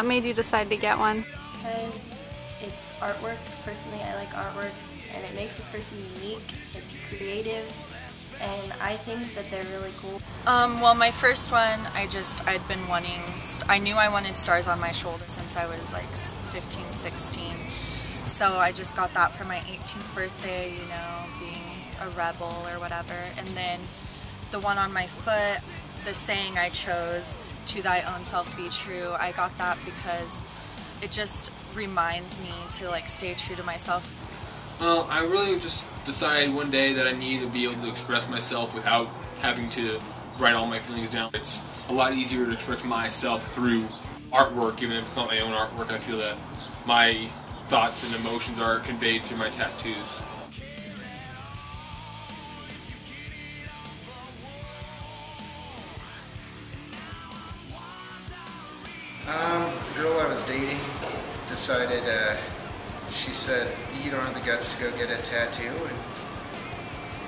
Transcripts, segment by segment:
What made you decide to get one? Because it's artwork. Personally, I like artwork, and it makes a person unique. It's creative, and I think that they're really cool. Well, my first one, I'd been wanting, I knew I wanted stars on my shoulder since I was like 15, 16. So I just got that for my 18th birthday, you know, being a rebel or whatever. And then the one on my foot, the saying I chose, "To thy own self be true," I got that because it just reminds me to like stay true to myself. Well, I really just decided one day that I needed to be able to express myself without having to write all my feelings down. It's a lot easier to express myself through artwork, even if it's not my own artwork. I feel that my thoughts and emotions are conveyed through my tattoos. The girl I was dating decided, she said, "You don't have the guts to go get a tattoo,"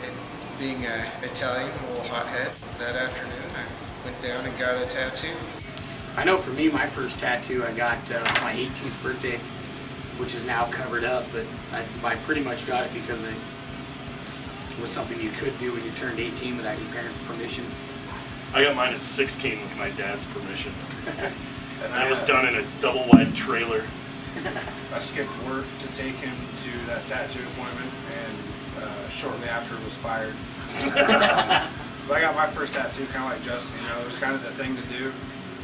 and being Italian, a little hothead, that afternoon I went down and got a tattoo. I know for me, my first tattoo I got on my 18th birthday, which is now covered up, but I pretty much got it because it was something you could do when you turned 18 without your parents' permission. I got mine at 16 with my dad's permission. And that was done in a double-wide trailer. I skipped work to take him to that tattoo appointment, and shortly after was fired. But I got my first tattoo kind of like Justin, you know, it was kind of the thing to do.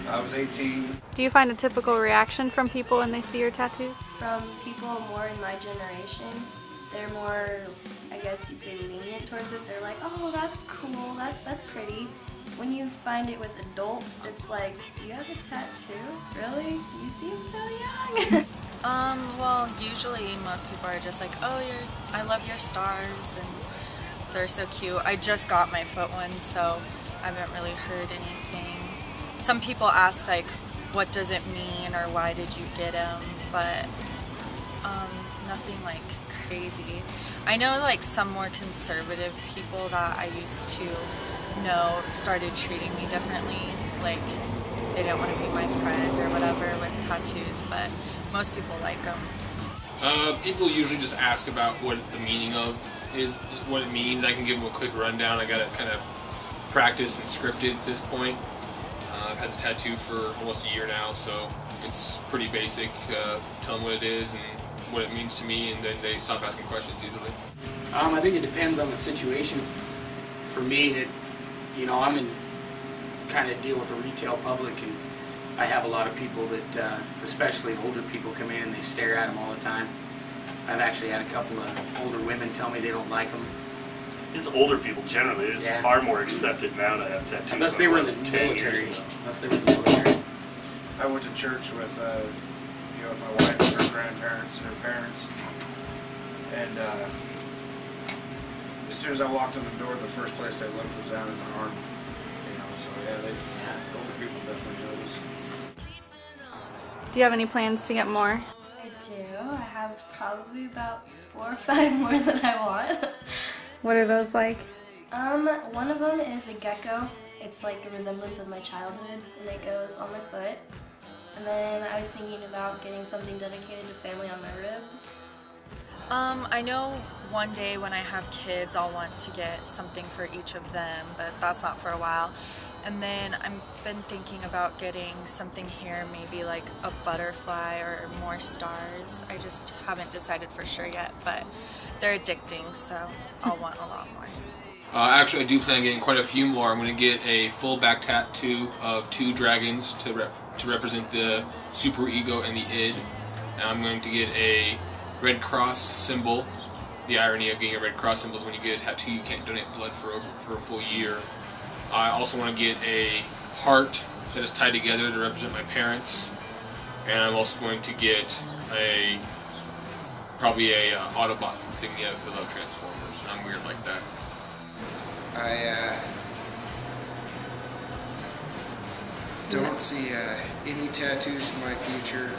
I was 18. Do you find a typical reaction from people when they see your tattoos? From people more in my generation, they're more, I guess you'd say, lenient towards it. They're like, "Oh, that's cool, that's pretty." When you find it with adults, it's like, "You have a tattoo? Really? You seem so young." Well, usually most people are just like, "Oh, I love your stars," and they're so cute. I just got my foot one, so I haven't really heard anything. Some people ask like, "What does it mean?" or "Why did you get them?" But nothing like crazy. I know like some more conservative people that I used to know started treating me differently, like they didn't want to be my friend or whatever with tattoos, but most people like them. People usually just ask about what the meaning of is, what it means. I can give them a quick rundown. I got it kind of practiced and scripted at this point. I've had the tattoo for almost a year now, so it's pretty basic. Tell them what it is and what it means to me, and then they stop asking questions usually. I think it depends on the situation. For me, you know, I'm in kind of deal with the retail public, and I have a lot of people that, especially older people, come in and they stare at them all the time. I've actually had a couple of older women tell me they don't like them. It's older people generally. It's far more accepted now to have tattoos. Unless they were in the military. Unless they were in the military. I went to church with, you know, my wife and her grandparents and her parents, and as soon as I walked in the door, the first place they looked was down in my arm. You know, so yeah, older people definitely notice. Do you have any plans to get more? I do. I have probably about 4 or 5 more that I want. What are those like? One of them is a gecko. It's like a resemblance of my childhood, and it goes on my foot. And then I was thinking about getting something dedicated to family on my ribs. I know one day when I have kids, I'll want to get something for each of them, but that's not for a while. And then I've been thinking about getting something here, maybe like a butterfly or more stars. I just haven't decided for sure yet, but they're addicting, so I'll want a lot more. Actually, I do plan on getting quite a few more. I'm going to get a full back tattoo of 2 dragons to represent the super ego and the id. And I'm going to get a Red Cross symbol. The irony of getting a Red Cross symbol is when you get a tattoo, you can't donate blood for a full year. I also want to get a heart that is tied together to represent my parents. And I'm also going to get probably a Autobots insignia because I love Transformers, and I'm weird like that. I don't see any tattoos in my future,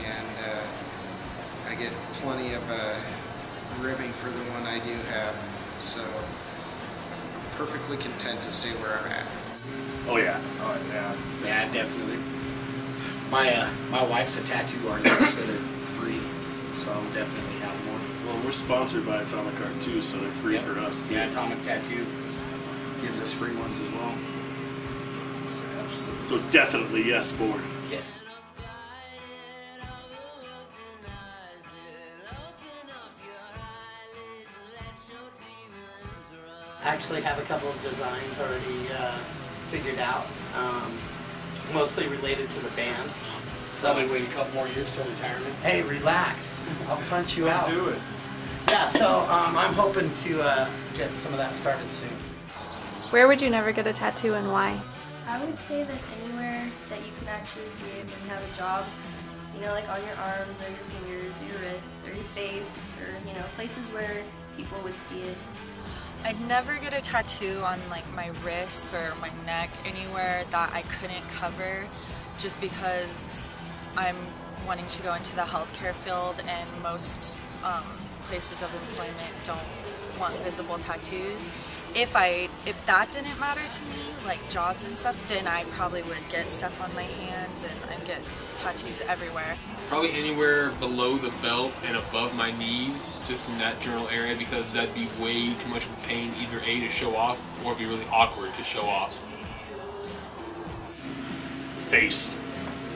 and I get plenty of ribbing for the one I do have, so I'm perfectly content to stay where I'm at. Oh yeah. Oh yeah. Yeah, definitely. My wife's a tattoo artist, so they're free. So I'll definitely have more. Well, we're sponsored by Atomic Art too, so they're free for us. Too. Yeah, Atomic Tattoo gives us free ones as well. Absolutely. So definitely yes, board. Yes. I actually have a couple of designs already figured out, mostly related to the band. So Probably wait a couple more years till retirement. hey, relax. I'll punch you out. Do it. Yeah, so I'm hoping to get some of that started soon. Where would you never get a tattoo and why? I would say that anywhere that you can actually see it when you have a job, you know, like on your arms or your fingers or your wrists or your face or, you know, places where people would see it. I'd never get a tattoo on like my wrists or my neck, anywhere that I couldn't cover, just because I'm wanting to go into the healthcare field, and most places of employment don't want visible tattoos. If that didn't matter to me, like jobs and stuff, then I probably would get stuff on my hands and I'd get tattoos everywhere. Probably anywhere below the belt and above my knees, just in that general area, because that'd be way too much of a pain, either A, to show off, or be really awkward to show off. Face.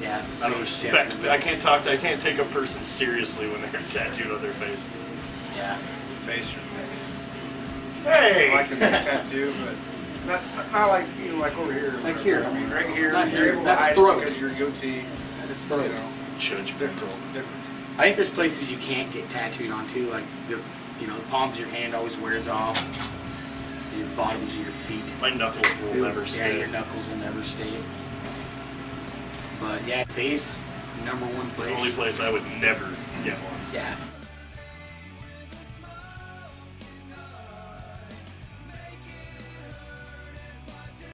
Yeah. Out of respect, I can't take a person seriously when they're tattooed on their face. Yeah. Face your Hey! I like the neck tattoo, but not like, you know, like over here. Like here. I mean, right here. Not You're here. able to That's hide it throat. because your goatee. It's throat. You know, Judgmental. different. I think there's places you can't get tattooed on too, like the palms of your hand always wears off. The bottoms of your feet. My knuckles will never Yeah, stay. your knuckles will never stay. But yeah, face, #1 The place. only place I would never get one. Yeah.